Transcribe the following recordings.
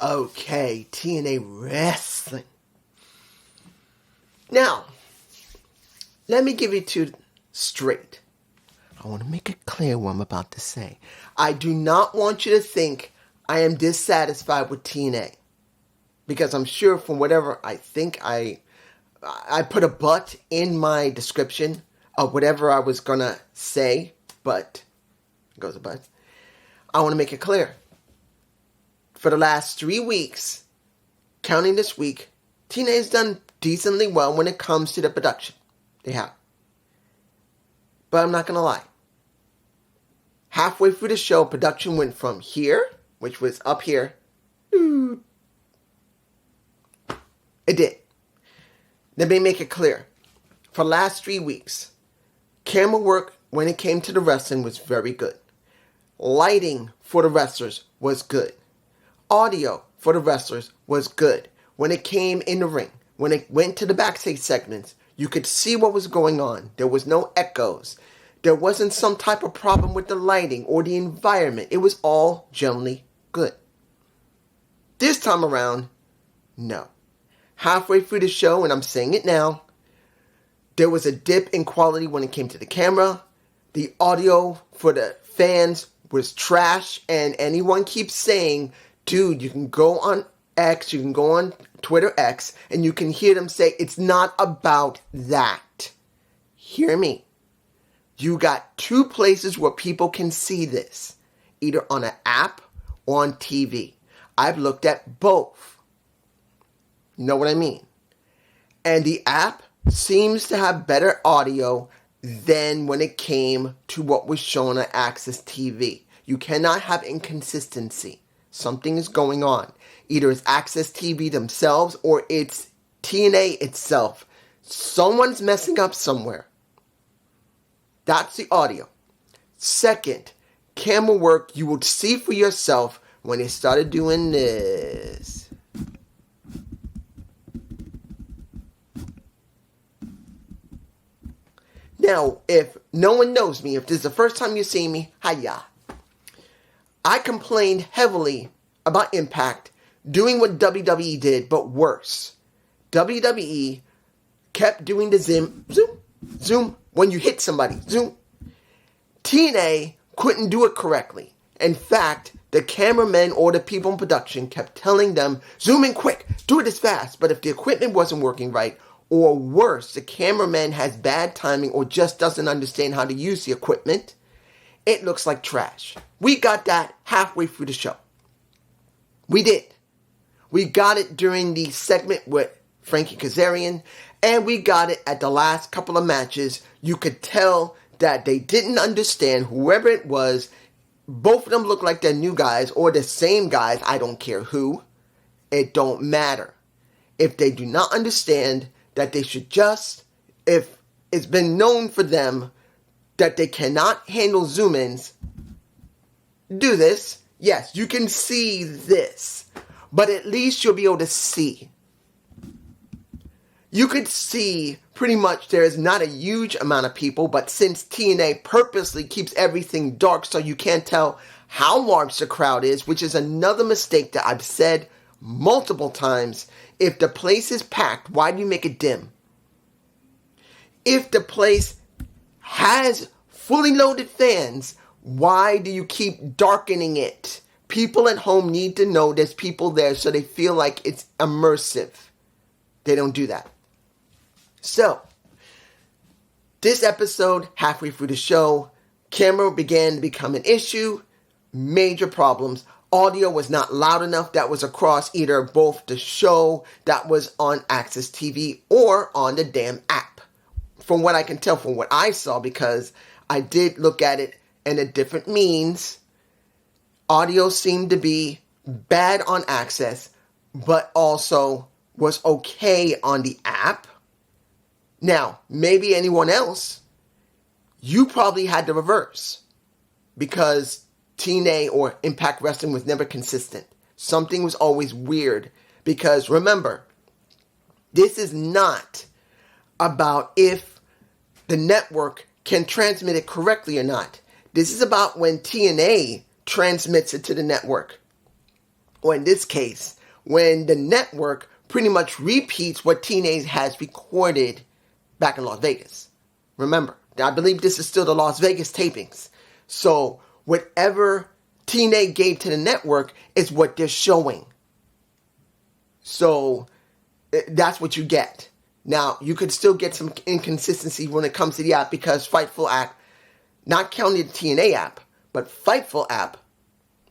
Okay, TNA Wrestling. Now, let me give you two straight. I want to make it clear what I'm about to say. I do not want you to think I am dissatisfied with TNA. Because I'm sure from whatever I think I put a but in my description of whatever I was going to say. But, it goes a but. I want to make it clear. For the last 3 weeks, counting this week, TNA has done decently well when it comes to the production. They have. But I'm not going to lie. Halfway through the show, production went from here, which was up here. It did. Let me make it clear. For the last 3 weeks, camera work when it came to the wrestling was very good. Lighting for the wrestlers was good. Audio for the wrestlers was good. When it came in the ring, when it went to the backstage segments, you could see what was going on. There was no echoes. There wasn't some type of problem with the lighting or the environment. It was all generally good. This time around, no. Halfway through the show, and I'm saying it now, there was a dip in quality when it came to the camera. The audio for the fans was trash, and anyone keeps saying, dude, you can go on X, you can go on Twitter X, and you can hear them say, it's not about that. Hear me. You got two places where people can see this, either on an app or on TV. I've looked at both. You know what I mean? And the app seems to have better audio than when it came to what was shown on Access TV. You cannot have inconsistency. Something is going on. Either it's Access TV themselves or it's TNA itself. Someone's messing up somewhere. That's the audio. Second, camera work you will see for yourself when they started doing this. Now, if no one knows me, if this is the first time you see me, hiya. I complained heavily about Impact doing what WWE did, but worse. WWE kept doing the zoom, when you hit somebody, zoom. TNA couldn't do it correctly. In fact, the cameramen or the people in production kept telling them, zoom in quick, do it as fast. But if the equipment wasn't working right, or worse, the cameraman has bad timing or just doesn't understand how to use the equipment, it looks like trash. We got that halfway through the show. We did. We got it during the segment with Frankie Kazarian, and we got it at the last couple of matches. You could tell that they didn't understand whoever it was. Both of them look like they're new guys or the same guys. I don't care who. It don't matter. If they do not understand that they should just, if it's been known for them that they cannot handle zoom-ins, do this. Yes, you can see this, but at least you'll be able to see. You could see pretty much there is not a huge amount of people, but since TNA purposely keeps everything dark so you can't tell how large the crowd is, which is another mistake that I've said multiple times. If the place is packed, why do you make it dim? If the place has fully loaded fans, why do you keep darkening it? People at home need to know there's people there so they feel like it's immersive. They don't do that. So, this episode, halfway through the show, camera began to become an issue. Major problems. Audio was not loud enough. That was across either both the show that was on Access TV or on the damn app. From what I can tell, from what I saw, because I did look at it in a different means, audio seemed to be bad on Access, but also was okay on the app. Now, maybe anyone else, you probably had the reverse, because TNA or Impact Wrestling was never consistent. Something was always weird, because remember, this is not about if the network can transmit it correctly or not. This is about when TNA transmits it to the network. or in this case, when the network pretty much repeats what TNA has recorded back in Las Vegas. Remember, I believe this is still the Las Vegas tapings. So whatever TNA gave to the network is what they're showing. So that's what you get. Now, you could still get some inconsistency when it comes to the app because Fightful app, not counting the TNA app, but Fightful app,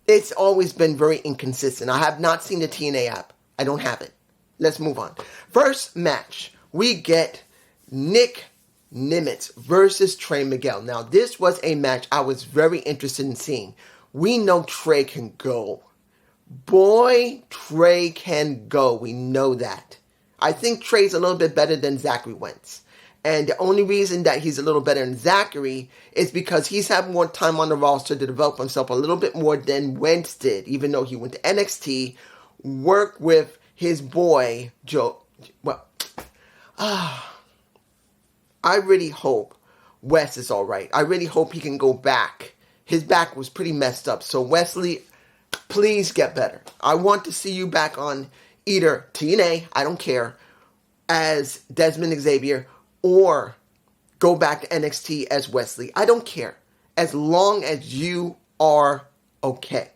it's always been very inconsistent. I have not seen the TNA app. I don't have it. Let's move on. First match, we get Nick Nimitz versus Trey Miguel. Now, this was a match I was very interested in seeing. We know Trey can go. Boy, Trey can go. We know that. I think Trey's a little bit better than Zachary Wentz. And the only reason that he's a little better than Zachary is because he's had more time on the roster to develop himself a little bit more than Wentz did, even though he went to NXT, worked with his boy, Joe. Well, I really hope Wes is all right. I really hope he can go back. His back was pretty messed up. So, Wesley, please get better. I want to see you back on either TNA, I don't care, as Desmond Xavier, or go back to NXT as Wesley. I don't care, as long as you are okay.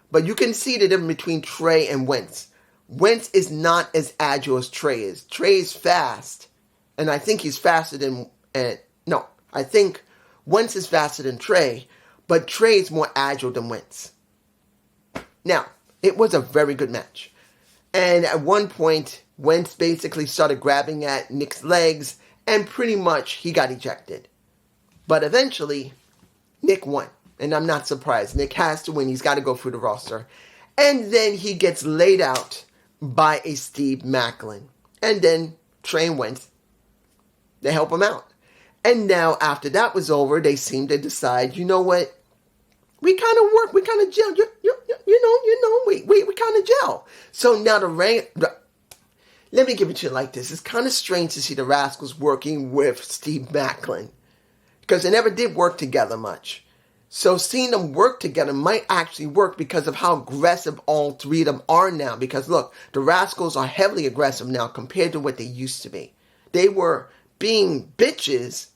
But you can see the difference between Trey and Wentz. Wentz is not as agile as Trey is. Trey is fast, and I think he's faster than... I think Wentz is faster than Trey, but Trey is more agile than Wentz. Now, it was a very good match. And at one point, Wentz basically started grabbing at Nick's legs, and pretty much he got ejected. But eventually, Nick won. And I'm not surprised. Nick has to win. He's got to go through the roster. And then he gets laid out by a Steve Macklin. And then Trey and Wentz, they help him out. And now, after that was over, they seemed to decide, you know what? We kind of work, we kind of gel. We kind of gel. So now let me give it to you like this. It's kind of strange to see the Rascals working with Steve Macklin, because they never did work together much. So seeing them work together might actually work because of how aggressive all three of them are now. Because look, the Rascals are heavily aggressive now compared to what they used to be. They were being bitches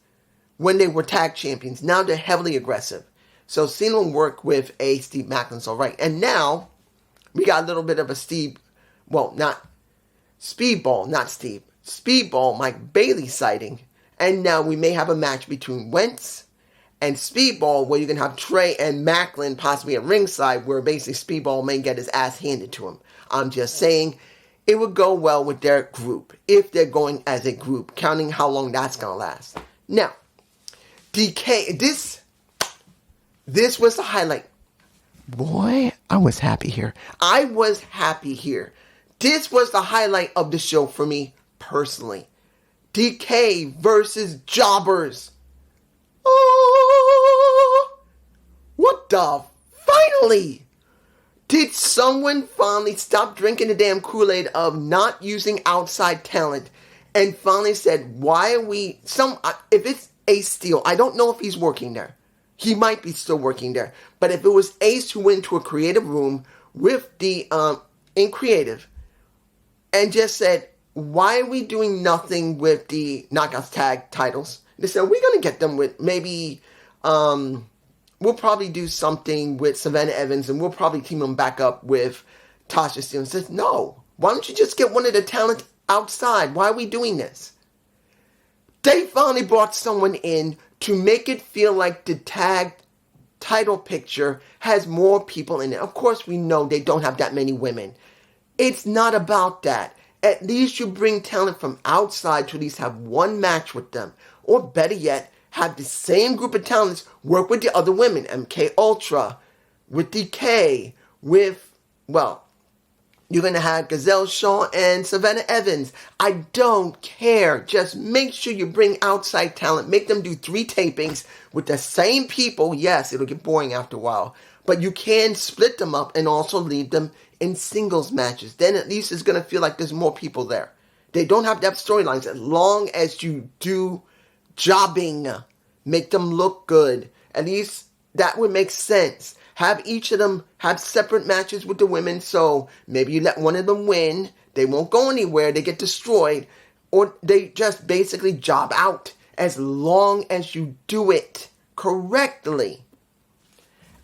when they were tag champions. Now they're heavily aggressive. So seeing them work with a Steve Macklin's all right. And now we got a little bit of a Speedball, Mike Bailey sighting. And now we may have a match between Wentz and Speedball, where you can have Trey and Macklin possibly at ringside, where basically Speedball may get his ass handed to him. I'm just saying it would go well with their group, if they're going as a group, counting how long that's going to last. Now, DK, this was the highlight. Boy, I was happy here. This was the highlight of the show for me, personally. DK versus Jobbers. Oh, what the? Finally! Did someone finally stop drinking the damn Kool-Aid of not using outside talent and finally said, why are we... if it's Ace Steel, I don't know if he's working there. He might be still working there. But if it was Ace who went to a creative room with the, in creative, and just said, why are we doing nothing with the Knockouts tag titles? They said, we're going to get them with maybe, we'll probably do something with Savannah Evans, and we'll probably team them back up with Tasha Steele. And says, no, why don't you just get one of the talent outside? Why are we doing this? They finally brought someone in to make it feel like the tag title picture has more people in it. Of course, we know they don't have that many women. It's not about that. At least you bring talent from outside to at least have one match with them. Or better yet, have the same group of talents work with the other women. MK Ultra, with DK, with, well, you're going to have Gazelle Shaw and Savannah Evans. I don't care. Just make sure you bring outside talent. Make them do 3 tapings with the same people. Yes, it'll get boring after a while. But you can split them up and also leave them in singles matches. Then at least it's going to feel like there's more people there. They don't have to have storylines as long as you do jobbing. Make them look good. At least that would make sense. Have each of them have separate matches with the women, so maybe you let one of them win. They won't go anywhere. They get destroyed. Or they just basically job out as long as you do it correctly.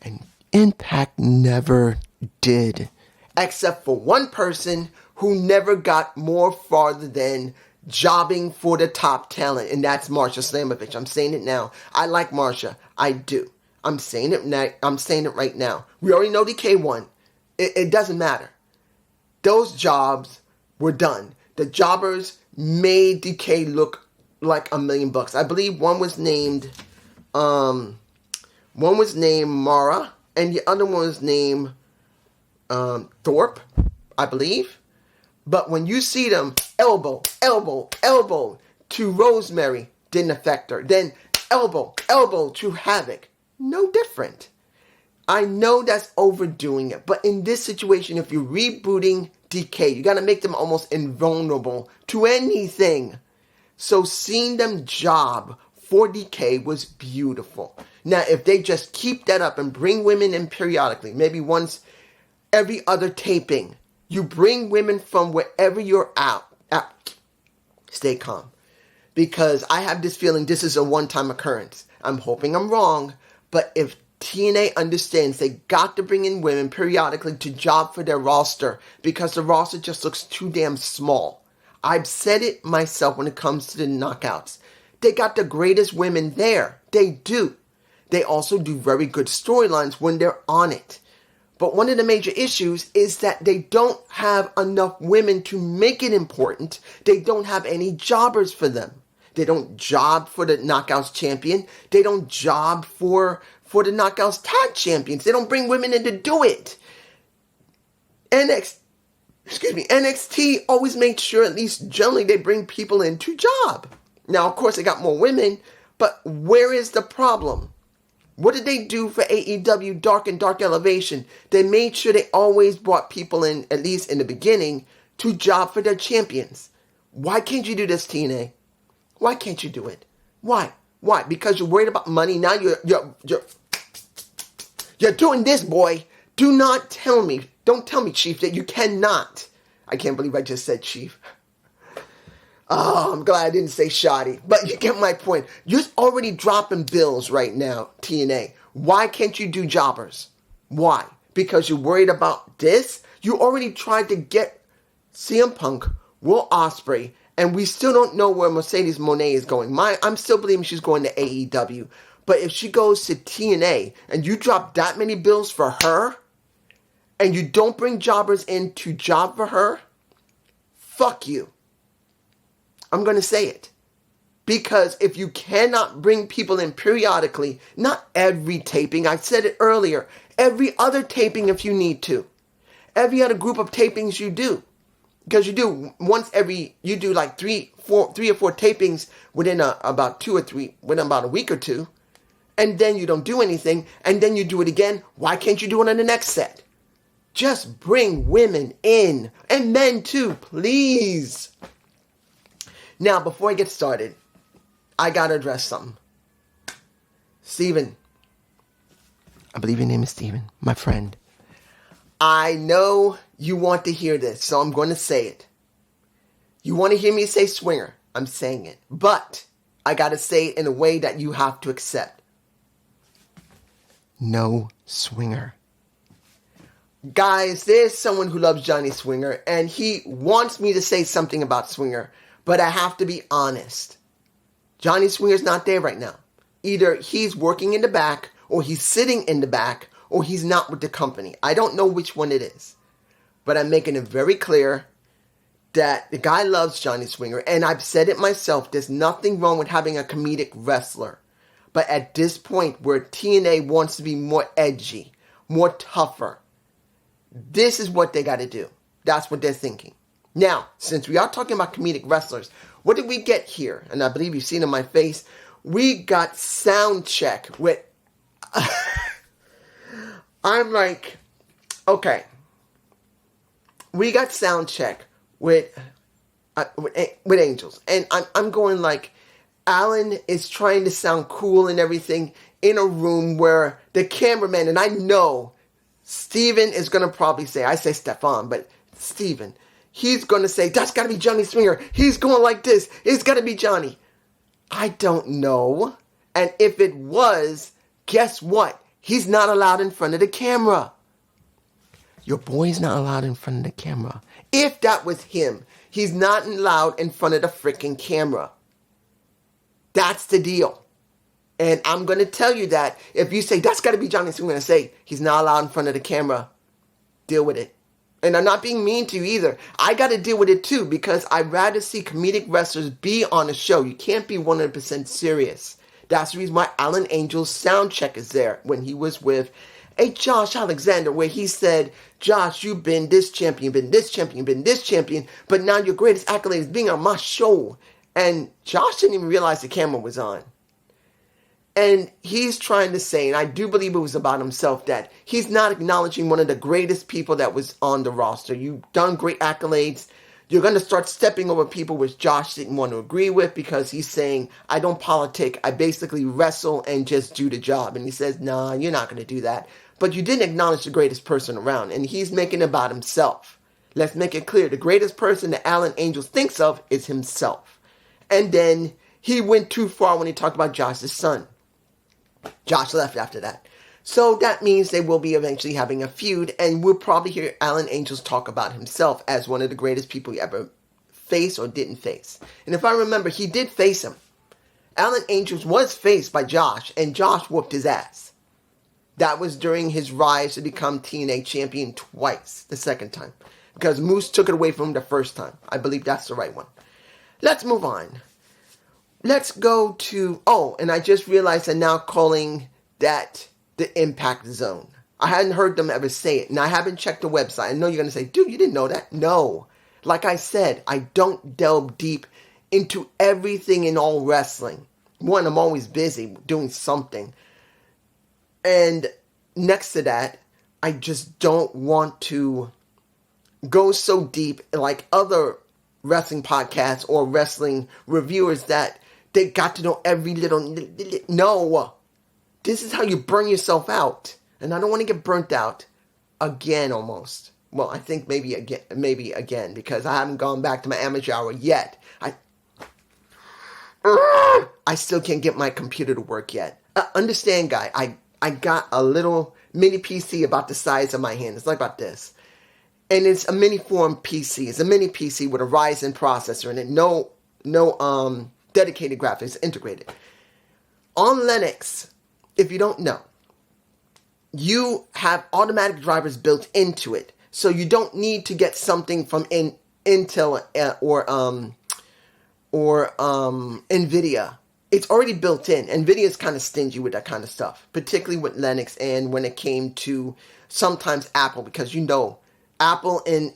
And Impact never did. Except for one person who never got more farther than jobbing for the top talent. And that's Marsha Slamovich. I'm saying it now. I like Marsha. I do. I'm saying it now. I'm saying it right now. We already know DK won. It doesn't matter. Those jobs were done. The jobbers made DK look like $1 million. I believe one was named Mara, and the other one was named Thorpe, I believe. But when you see them elbow to Rosemary, didn't affect her. Then elbow to Havoc. No different. I know that's overdoing it, but in this situation, if you're rebooting DK, you got to make them almost invulnerable to anything. So seeing them job for DK was beautiful. Now, if they just keep that up and bring women in periodically, maybe once every other taping, you bring women from wherever you're out. Stay calm. Because I have this feeling this is a one-time occurrence. I'm hoping I'm wrong, but if TNA understands they got to bring in women periodically to job for their roster because the roster just looks too damn small. I've said it myself when it comes to the knockouts. They got the greatest women there. They do. They also do very good storylines when they're on it. But one of the major issues is that they don't have enough women to make it important. They don't have any jobbers for them. They don't job for the Knockouts champion. They don't job for the Knockouts tag champions. They don't bring women in to do it. NXT always makes sure at least generally they bring people in to job. Now, of course, they got more women, but where is the problem? What did they do for AEW Dark and Dark Elevation? They made sure they always brought people in, at least in the beginning, to job for their champions. Why can't you do this, TNA? Why can't you do it? Why? Why? Because you're worried about money. Now you're doing this, boy. Do not tell me. Don't tell me, Chief, that you cannot. I can't believe I just said Chief. Oh, I'm glad I didn't say shoddy. But you get my point. You're already dropping bills right now, TNA. Why can't you do jobbers? Why? Because you're worried about this? You already tried to get CM Punk, Will Ospreay, and we still don't know where Mercedes Moné is going. I'm still believing she's going to AEW. But if she goes to TNA and you drop that many bills for her, and you don't bring jobbers in to job for her, fuck you. I'm going to say it. Because if you cannot bring people in periodically, not every taping, I said it earlier, every other taping if you need to. Every other group of tapings you do. Because you do you do like three or four tapings within about a week or two. And then you don't do anything. And then you do it again. Why can't you do it on the next set? Just bring women in. And men too, please. Now, before I get started, I gotta address something. Steven. I believe your name is Steven, my friend. I know you want to hear this, so I'm going to say it. You want to hear me say swinger? I'm saying it. But I gotta say it in a way that you have to accept. No swinger. Guys, there's someone who loves Johnny Swinger, and he wants me to say something about Swinger, but I have to be honest. Johnny Swinger's not there right now. Either he's working in the back, or he's sitting in the back, or he's not with the company. I don't know which one it is. But I'm making it very clear that the guy loves Johnny Swinger, and I've said it myself, there's nothing wrong with having a comedic wrestler. But at this point where TNA wants to be more edgy, more tougher, this is what they got to do. That's what they're thinking. Now, since we are talking about comedic wrestlers, what did we get here? And I believe you've seen in my face, we got sound check with... I'm like, okay. We got sound check with Angels. And I'm going like, Alan is trying to sound cool and everything in a room where the cameraman, and I know Steven is going to probably say, I say Stefan, but Steven, he's going to say, that's got to be Johnny Swinger. He's going like this. It's got to be Johnny. I don't know. And if it was, guess what? He's not allowed in front of the camera. Your boy's not allowed in front of the camera. If that was him, he's not allowed in front of the freaking camera. That's the deal. And I'm going to tell you that if you say, that's got to be Johnny, so I'm going to say, he's not allowed in front of the camera. Deal with it. And I'm not being mean to you either. I got to deal with it too, because I'd rather see comedic wrestlers be on a show. You can't be 100% serious. That's the reason why Alan Angel's sound check is there when he was with a Josh Alexander, where he said, Josh, you've been this champion, been this champion, been this champion, but now your greatest accolade is being on my show. And Josh didn't even realize the camera was on. And he's trying to say, and I do believe it was about himself, that he's not acknowledging one of the greatest people that was on the roster. You've done great accolades. You're going to start stepping over people which Josh didn't want to agree with, because he's saying, I don't politic. I basically wrestle and just do the job. And he says, nah, you're not going to do that. But you didn't acknowledge the greatest person around. And he's making it about himself. Let's make it clear. The greatest person that Alan Angels thinks of is himself. And then he went too far when he talked about Josh's son. Josh left after that. So that means they will be eventually having a feud, and we'll probably hear Alan Angels talk about himself as one of the greatest people he ever faced or didn't face. And if I remember, he did face him. Alan Angels was faced by Josh, and Josh whooped his ass. That was during his rise to become TNA champion twice, the second time. Because Moose took it away from him the first time. I believe that's the right one. Let's move on. Let's go to, and I just realized they're now calling that the Impact Zone. I hadn't heard them ever say it, and I haven't checked the website. I know you're going to say, dude, you didn't know that? No. Like I said, I don't delve deep into everything in all wrestling. One, I'm always busy doing something. And next to that, I just don't want to go so deep like other wrestling podcasts or wrestling reviewers that they got to know every little... No. This is how you burn yourself out. And I don't want to get burnt out again almost. Well, I think maybe again, because I haven't gone back to my amateur hour yet. I still can't get my computer to work yet. Understand, guy, I got a little mini PC about the size of my hand. It's like about this. And it's a mini form PC. It's a mini PC with a Ryzen processor in it. No dedicated graphics integrated. On Linux, if you don't know, you have automatic drivers built into it. So you don't need to get something from Intel or Nvidia. It's already built in. Nvidia is kind of stingy with that kind of stuff, particularly with Linux and when it came to sometimes Apple, because you know Apple and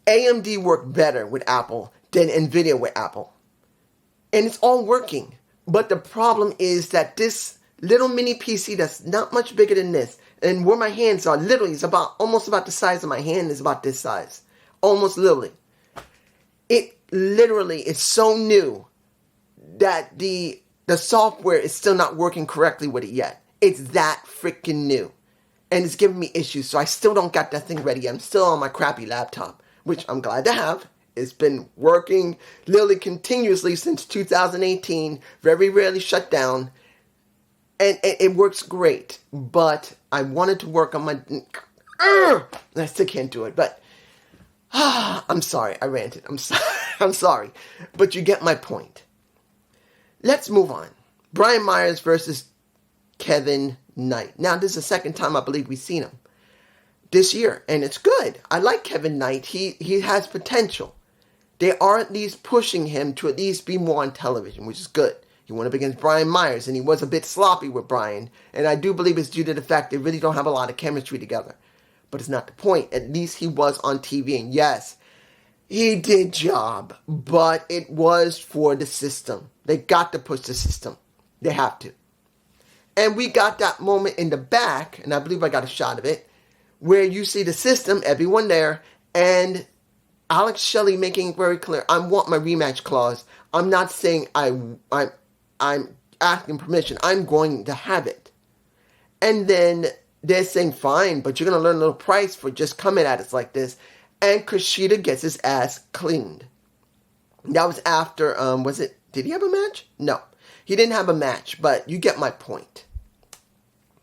AMD work better with Apple than Nvidia with Apple. And it's all working. But the problem is that this little mini PC that's not much bigger than this, and where my hands are, literally, it's almost about the size of my hand, is about this size. Almost literally. It literally is so new that the software is still not working correctly with it yet. It's that freaking new. And it's giving me issues, so I still don't got that thing ready yet. I'm still on my crappy laptop, which I'm glad to have. It's been working literally continuously since 2018, very rarely shut down, and it works great. But I wanted to work on my... I still can't do it, but... I'm sorry, I ranted. I'm sorry, but you get my point. Let's move on. Brian Myers versus Kevin Knight. Now, this is the second time I believe we've seen him this year, and it's good. I like Kevin Knight. He has potential. They are at least pushing him to at least be more on television, which is good. He went up against Brian Myers, and he was a bit sloppy with Brian, and I do believe it's due to the fact they really don't have a lot of chemistry together. But it's not the point. At least he was on TV, and yes, he did job, but it was for the system. They got to push the system. They have to. And we got that moment in the back, and I believe I got a shot of it, where you see the system, everyone there, and Alex Shelley making it very clear, I want my rematch clause. I'm not saying I'm asking permission. I'm going to have it. And then they're saying, fine, but you're going to learn a little price for just coming at us like this. And Kushida gets his ass cleaned. That was after, did he have a match? No. He didn't have a match, but you get my point.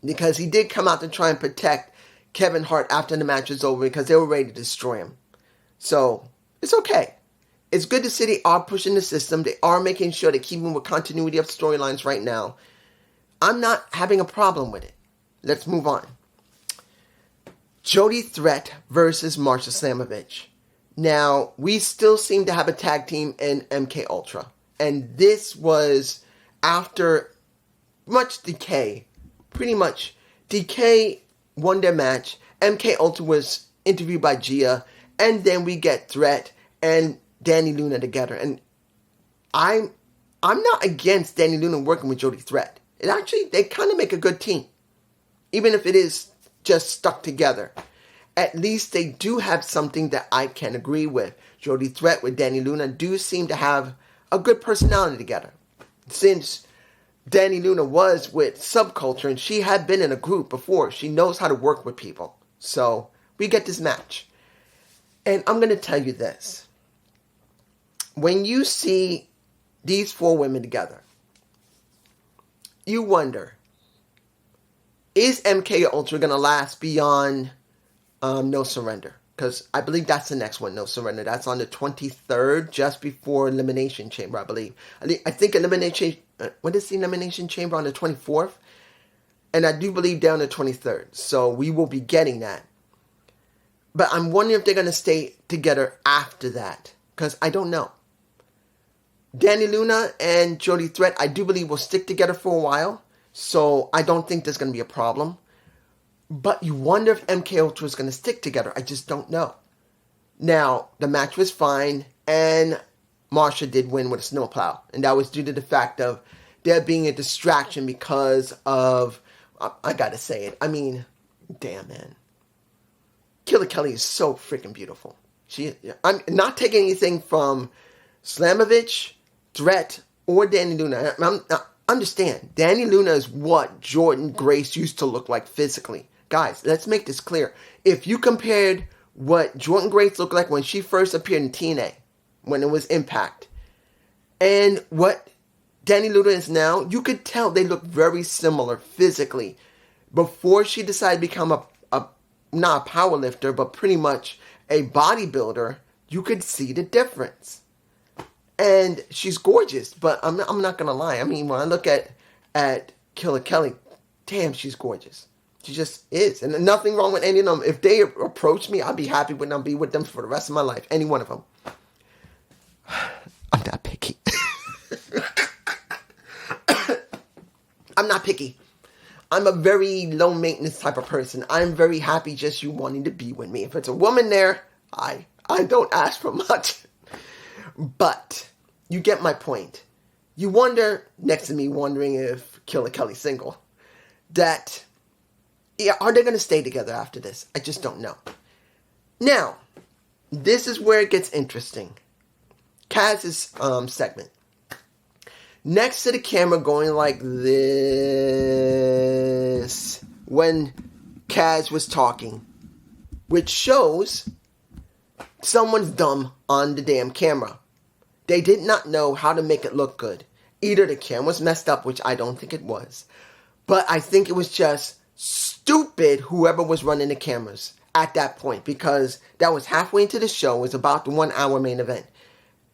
Because he did come out to try and protect Kevin Hart after the match was over because they were ready to destroy him. So, it's okay. It's good to see they are pushing the system. They are making sure they're keeping with continuity of storylines right now. I'm not having a problem with it. Let's move on. Jody Threat versus Marsha Slamovich. Now, we still seem to have a tag team in MK Ultra. And this was after much decay. Pretty much. DK won their match. MK Ultra was interviewed by Gia. And then we get Threat and Danny Luna together. And I'm not against Danny Luna working with Jody Threat. It actually, they kind of make a good team. Even if it is just stuck together. At least they do have something that I can agree with. Jody Threat with Danny Luna do seem to have a good personality together. Since Danny Luna was with Subculture and she had been in a group before, she knows how to work with people. So, we get this match. And I'm going to tell you this. When you see these four women together, you wonder, is MK Ultra going to last beyond No Surrender? Because I believe that's the next one, No Surrender. That's on the 23rd, just before Elimination Chamber, I believe. I think Elimination... when is the Elimination Chamber? On the 24th? And I do believe down the 23rd. So we will be getting that. But I'm wondering if they're going to stay together after that. Because I don't know. Danny Luna and Jody Threat, I do believe, will stick together for a while. So I don't think there's going to be a problem. But you wonder if MK Ultra is going to stick together. I just don't know. Now, the match was fine. And Marsha did win with a snowplow. And that was due to the fact of there being a distraction because of... I got to say it. I mean, damn, man. Killer Kelly is so freaking beautiful. I'm not taking anything from Slamovich, Threat, or Danny Luna. Understand, Danny Luna is what Jordan Grace used to look like physically. Guys, let's make this clear. If you compared what Jordan Grace looked like when she first appeared in TNA, when it was Impact, and what Danny Luna is now, you could tell they look very similar physically. Before she decided to become not a power lifter, but pretty much a bodybuilder, you could see the difference. And she's gorgeous, but I'm not going to lie. I mean, when I look at Killer Kelly, damn, she's gorgeous. She just is. And nothing wrong with any of them. If they approach me, I'd be happy with them, be with them for the rest of my life. Any one of them. I'm not picky. I'm not picky. I'm a very low maintenance type of person. I'm very happy just you wanting to be with me. If it's a woman there, I don't ask for much. But you get my point. You wonder, next to me wondering if Killer Kelly's single, that, yeah, are they going to stay together after this? I just don't know. Now, this is where it gets interesting. Kaz's segment. Next to the camera going like this when Kaz was talking, which shows someone's dumb on the damn camera. They did not know how to make it look good. Either the camera's messed up, which I don't think it was, but I think it was just stupid whoever was running the cameras at that point, because that was halfway into the show. It was about the 1 hour main event.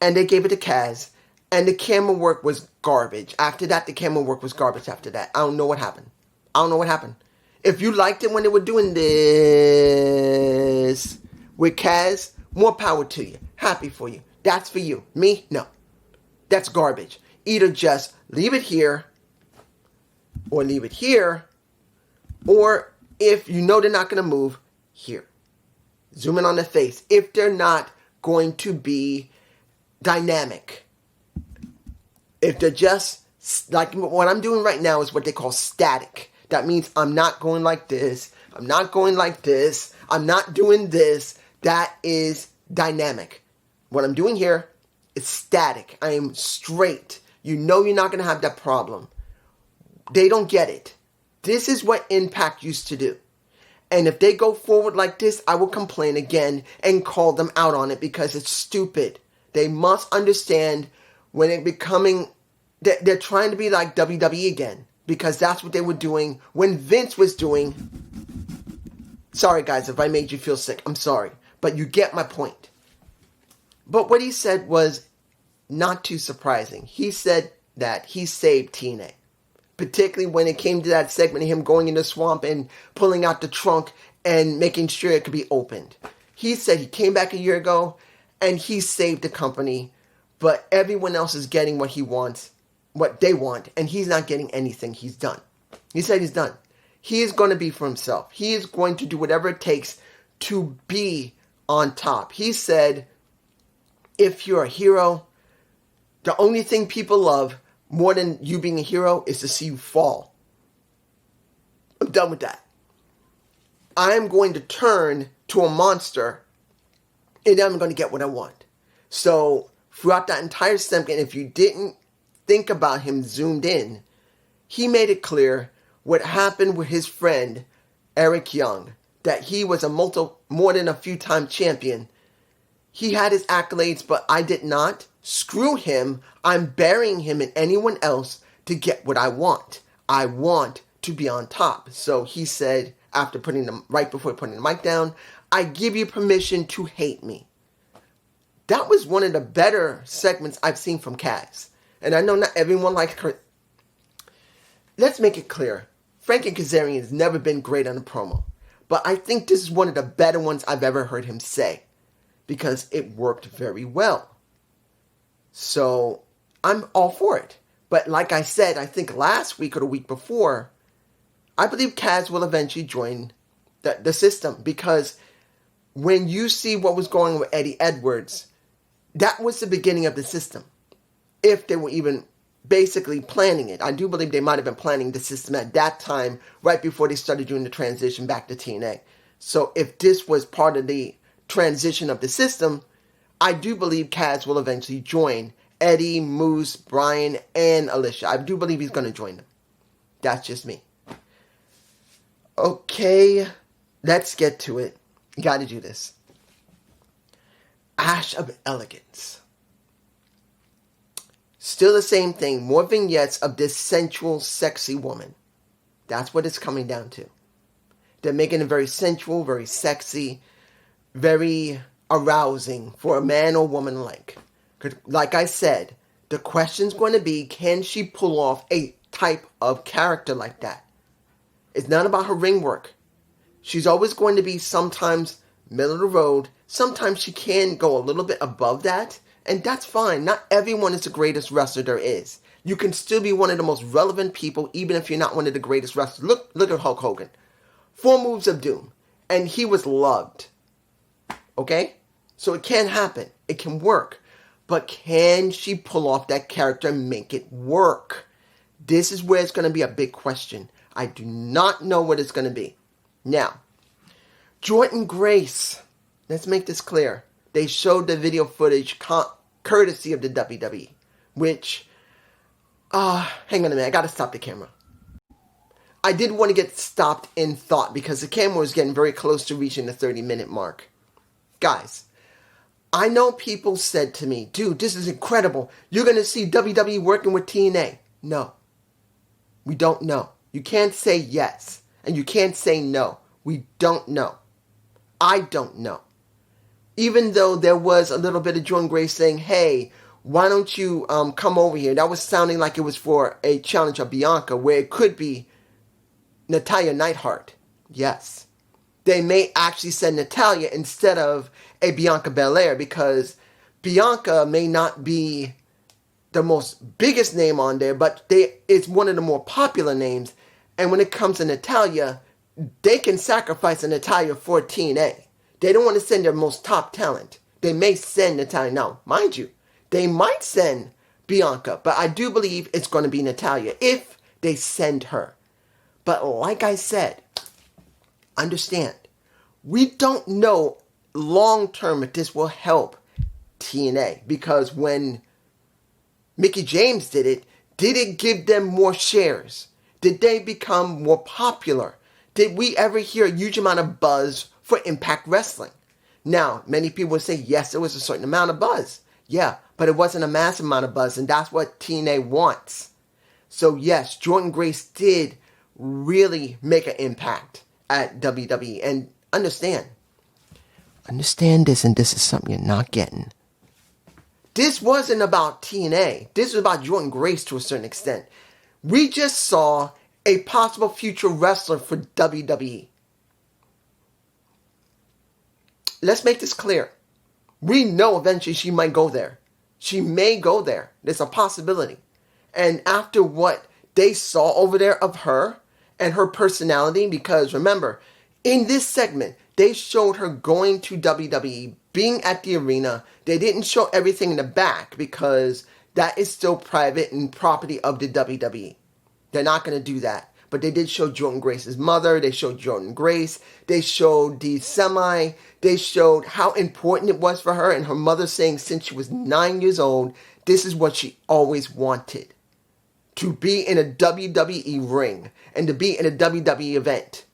And they gave it to Kaz. And the camera work was garbage. After that, the camera work was garbage after that. I don't know what happened. If you liked it when they were doing this with Kaz, more power to you. Happy for you. That's for you. Me? No. That's garbage. Either just leave it here, or leave it here, or if you know they're not going to move, here. Zoom in on the face. If they're not going to be dynamic. If they're just, like what I'm doing right now is what they call static. That means I'm not going like this. I'm not going like this. I'm not doing this. That is dynamic. What I'm doing here is static. I am straight. You know you're not going to have that problem. They don't get it. This is what Impact used to do. And if they go forward like this, I will complain again and call them out on it because it's stupid. They must understand when it becoming, they're trying to be like WWE again because that's what they were doing when Vince was doing. Sorry guys, if I made you feel sick, I'm sorry. But you get my point. But what he said was not too surprising. He said that he saved TNA. Particularly when it came to that segment of him going in the swamp and pulling out the trunk and making sure it could be opened. He said he came back a year ago and he saved the company, but everyone else is getting what he wants, what they want, and he's not getting anything. He's done. He said he's done. He is going to be for himself. He is going to do whatever it takes to be on top. He said, if you're a hero, the only thing people love more than you being a hero is to see you fall. I'm done with that. I'm going to turn to a monster and I'm going to get what I want. So throughout that entire segment, if you didn't think about him zoomed in, he made it clear what happened with his friend Eric Young, that he was a more than a few-time champion. He had his accolades, but I did not. Screw him. I'm burying him and anyone else to get what I want. I want to be on top. So he said, right before putting the mic down, I give you permission to hate me. That was one of the better segments I've seen from Kaz. And I know not everyone likes her. Let's make it clear. Frankie Kazarian has never been great on a promo. But I think this is one of the better ones I've ever heard him say. Because it worked very well. So, I'm all for it. But like I said, I think last week or the week before, I believe Kaz will eventually join the system. Because when you see what was going on with Eddie Edwards, that was the beginning of the system. If they were even basically planning it. I do believe they might have been planning the system at that time, right before they started doing the transition back to TNA. So if this was part of the transition of the system, I do believe Kaz will eventually join Eddie, Moose, Brian, and Alicia. I do believe he's going to join them. That's just me. Okay, let's get to it. Got to do this. Ash of Elegance. Still the same thing. More vignettes of this sensual, sexy woman. That's what it's coming down to. They're making it very sensual, very sexy, very arousing for a man or woman alike. Like I said, the question's going to be, can she pull off a type of character like that? It's not about her ring work. She's always going to be sometimes middle of the road. Sometimes she can go a little bit above that, and that's fine. Not everyone is the greatest wrestler there is. You can still be one of the most relevant people, even if you're not one of the greatest wrestlers. Look at Hulk Hogan. 4 moves of doom, and he was loved. Okay? So it can happen. It can work. But can she pull off that character and make it work? This is where it's going to be a big question. I do not know what it's going to be. Now, Jordynne Grace. Let's make this clear. They showed the video footage courtesy of the WWE. Which, hang on a minute. I got to stop the camera. I did want to get stopped in thought because the camera was getting very close to reaching the 30-minute mark. Guys, I know people said to me, dude, this is incredible. You're going to see WWE working with TNA. No. We don't know. You can't say yes. And you can't say no. We don't know. I don't know. Even though there was a little bit of Jordynne Grace saying, hey, why don't you come over here? That was sounding like it was for a challenge of Bianca, where it could be Natalya Neidhart. Yes. They may actually send Natalya instead of a Bianca Belair, because Bianca may not be the most biggest name on there, but it's one of the more popular names. And when it comes to Natalya, they can sacrifice a Natalya for TNA. They don't want to send their most top talent. They may send Natalya. Now, mind you, they might send Bianca, but I do believe it's going to be Natalya if they send her. But like I said, understand, we don't know long term, this will help TNA, because when Mickie James did it give them more shares? Did they become more popular? Did we ever hear a huge amount of buzz for Impact Wrestling? Now, many people would say, yes, there was a certain amount of buzz. Yeah, but it wasn't a massive amount of buzz, and that's what TNA wants. So yes, Jordynne Grace did really make an impact at WWE. And understand this, and this is something you're not getting. This wasn't about TNA. This was about Jordynne Grace to a certain extent. We just saw a possible future wrestler for WWE. Let's make this clear. We know eventually she might go there. She may go there. There's a possibility. And after what they saw over there of her and her personality, because remember, in this segment, they showed her going to WWE, being at the arena. They didn't show everything in the back because that is still private and property of the WWE. They're not going to do that. But they did show Jordynne Grace's mother. They showed Jordynne Grace. They showed the semi. They showed how important it was for her, and her mother saying since she was 9 years old, this is what she always wanted. To be in a WWE ring and to be in a WWE event.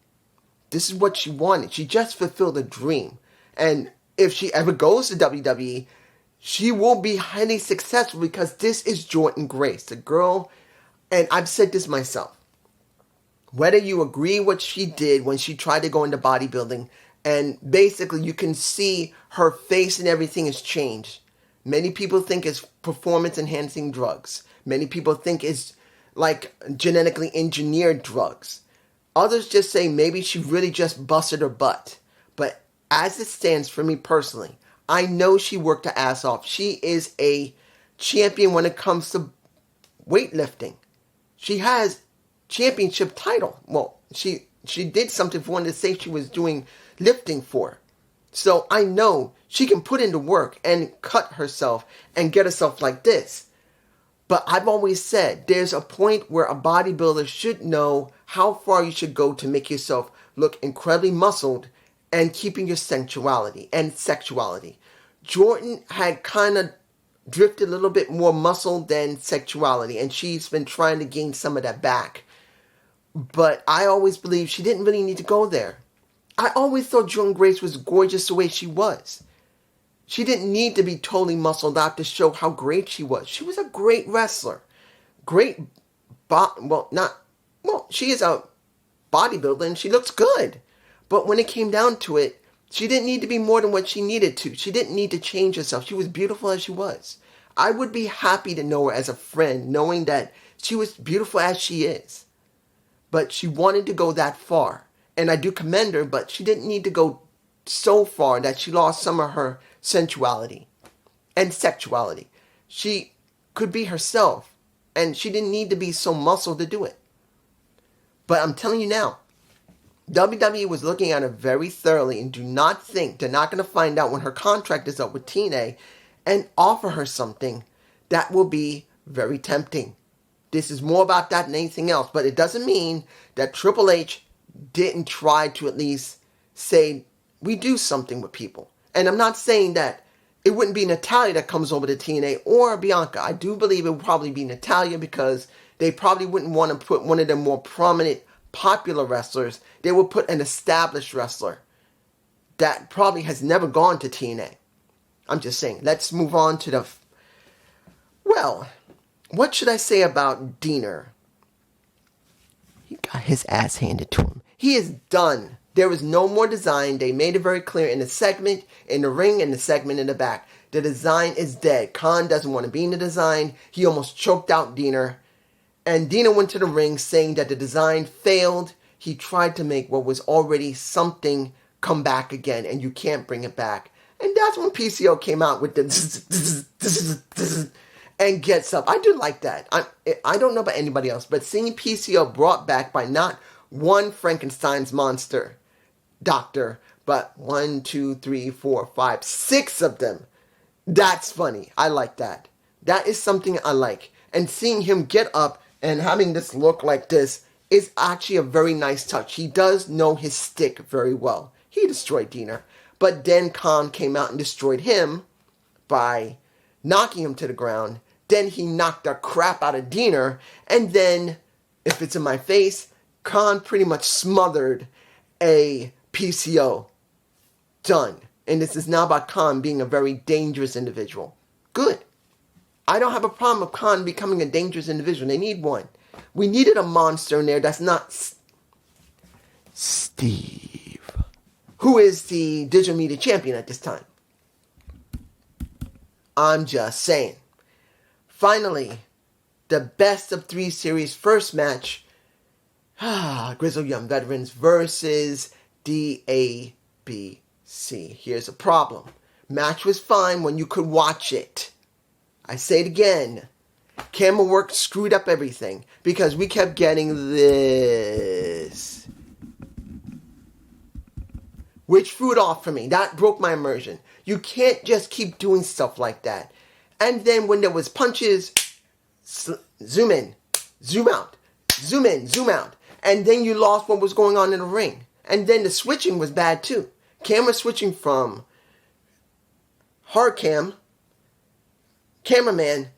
This is what she wanted. She just fulfilled a dream. And if she ever goes to WWE, she will be highly successful because this is Jordynne Grace, the girl. And I've said this myself. Whether you agree what she did when she tried to go into bodybuilding, and basically you can see her face and everything has changed. Many people think it's performance-enhancing drugs. Many people think it's like genetically engineered drugs. Others just say maybe she really just busted her butt. But as it stands for me personally, I know she worked her ass off. She is a champion when it comes to weightlifting. She has championship title. Well, she did something for one to say she was doing lifting for. So I know she can put into work and cut herself and get herself like this. But I've always said there's a point where a bodybuilder should know how far you should go to make yourself look incredibly muscled and keeping your sensuality and sexuality. Jordynne had kind of drifted a little bit more muscle than sexuality, and she's been trying to gain some of that back. But I always believed she didn't really need to go there. I always thought Jordynne Grace was gorgeous the way she was. She didn't need to be totally muscled out to show how great she was. She was a great wrestler. She is a bodybuilder and she looks good. But when it came down to it, she didn't need to be more than what she needed to. She didn't need to change herself. She was beautiful as she was. I would be happy to know her as a friend, knowing that she was beautiful as she is. But she wanted to go that far. And I do commend her, but she didn't need to go so far that she lost some of her sensuality and sexuality. She could be herself, and she didn't need to be so muscled to do it. But I'm telling you now, WWE was looking at her very thoroughly, and do not think they're not going to find out when her contract is up with TNA and offer her something that will be very tempting. This is more about that than anything else, but it doesn't mean that Triple H didn't try to at least say, we do something with people. And I'm not saying that it wouldn't be Natalya that comes over to TNA or Bianca. I do believe it would probably be Natalya because they probably wouldn't want to put one of the more prominent, popular wrestlers. They would put an established wrestler that probably has never gone to TNA. I'm just saying. Let's move on to what should I say about Diener? He got his ass handed to him. He is done. There is no more design. They made it very clear in the segment, in the ring, and the segment in the back. The design is dead. Khan doesn't want to be in the design. He almost choked out Diener. And Diener went to the ring saying that the design failed. He tried to make what was already something come back again, and you can't bring it back. And that's when PCO came out with the and gets up. I do like that. I don't know about anybody else, but seeing PCO brought back by not one Frankenstein's monster doctor, but 1, 2, 3, 4, 5, 6 of them. That's funny. I like that. That is something I like. And seeing him get up and having this look like this is actually a very nice touch. He does know his stick very well. he destroyed Diener. But then Khan came out and destroyed him by knocking him to the ground. Then he knocked the crap out of Diener. And then, if it's in my face, Khan pretty much smothered a PCO. Done. And this is now about Khan being a very dangerous individual. Good. I don't have a problem with Khan becoming a dangerous individual. They need one. We needed a monster in there that's not Steve, who is the digital media champion at this time. I'm just saying. Finally, the best of 3 series first match. Grizzled Young Veterans versus DABC. Here's a problem. Match was fine when you could watch it. I say it again. Camera work screwed up everything because we kept getting this, which threw it off for me. That broke my immersion. You can't just keep doing stuff like that. And then when there was punches, zoom in, zoom out, zoom in, zoom out. And then you lost what was going on in the ring. And then the switching was bad too. Camera switching from hard cam, cameraman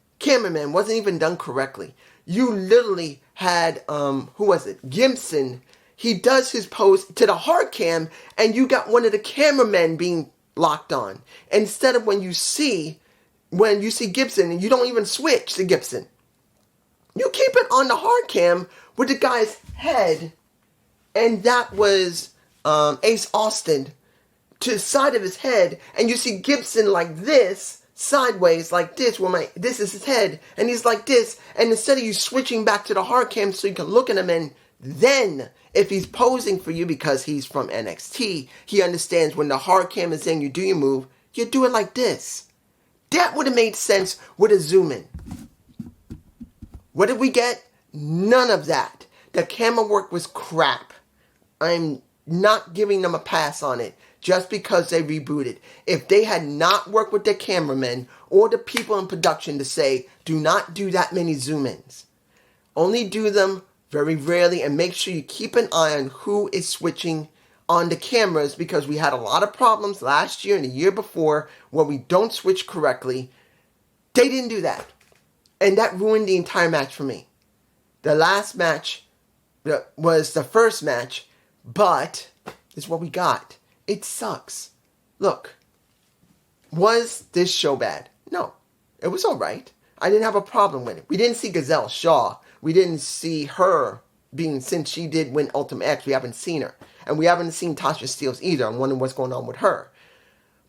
wasn't even done correctly. You literally had, who was it? Gibson. He does his pose to the hard cam, and you got one of the cameramen being locked on. Instead of when you see Gibson, and you don't even switch to Gibson. You keep it on the hard cam with the guy's head, and that was Ace Austin to the side of his head, and you see Gibson like this, sideways like this, this is his head, and he's like this, and instead of you switching back to the hard cam so you can look at him, and then if he's posing for you because he's from NXT, he understands when the hard cam is in, you do your move, you do it like this. That would have made sense with a zoom in. What did we get? None of that. The camera work was crap. I'm not giving them a pass on it just because they rebooted. If they had not worked with their cameramen or the people in production to say, do not do that many zoom-ins. Only do them very rarely and make sure you keep an eye on who is switching on the cameras, because we had a lot of problems last year and the year before where we don't switch correctly. They didn't do that. And that ruined the entire match for me. The last match was the first match, but it's what we got. It sucks. Look, was this show bad? No, it was alright. I didn't have a problem with it. We didn't see Gazelle Shaw. We didn't see her since she did win Ultimate X, we haven't seen her. And we haven't seen Tasha Steelz either. I'm wondering what's going on with her.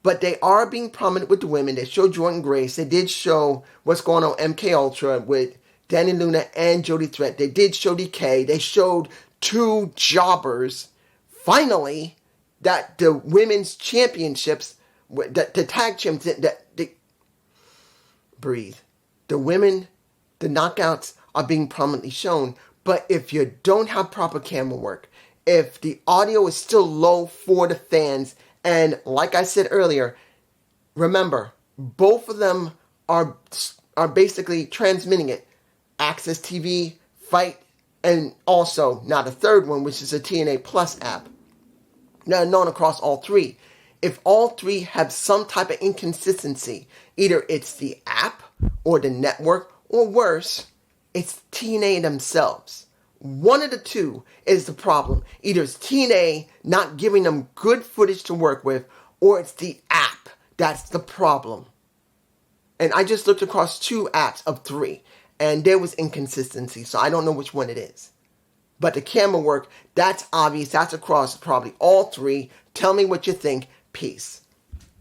But they are being prominent with the women. They showed Jordan Grace. They did show what's going on MK Ultra with Danny Luna and Jody Threat. They did show DK. They showed 2 jobbers. Finally, that the women's championships, the tag champions, breathe. The women, the knockouts are being prominently shown. But if you don't have proper camera work, if the audio is still low for the fans, and like I said earlier, remember, both of them are basically transmitting it. Access TV, Fight, and also now the third one, which is a TNA Plus app. Now known across all 3. If all 3 have some type of inconsistency, either it's the app or the network, or worse, it's TNA themselves. One of the 2 is the problem. Either it's TNA not giving them good footage to work with, or it's the app that's the problem. And I just looked across 2 apps of 3, and there was inconsistency, so I don't know which one it is. But the camera work, that's obvious. That's across probably all 3. Tell me what you think. Peace.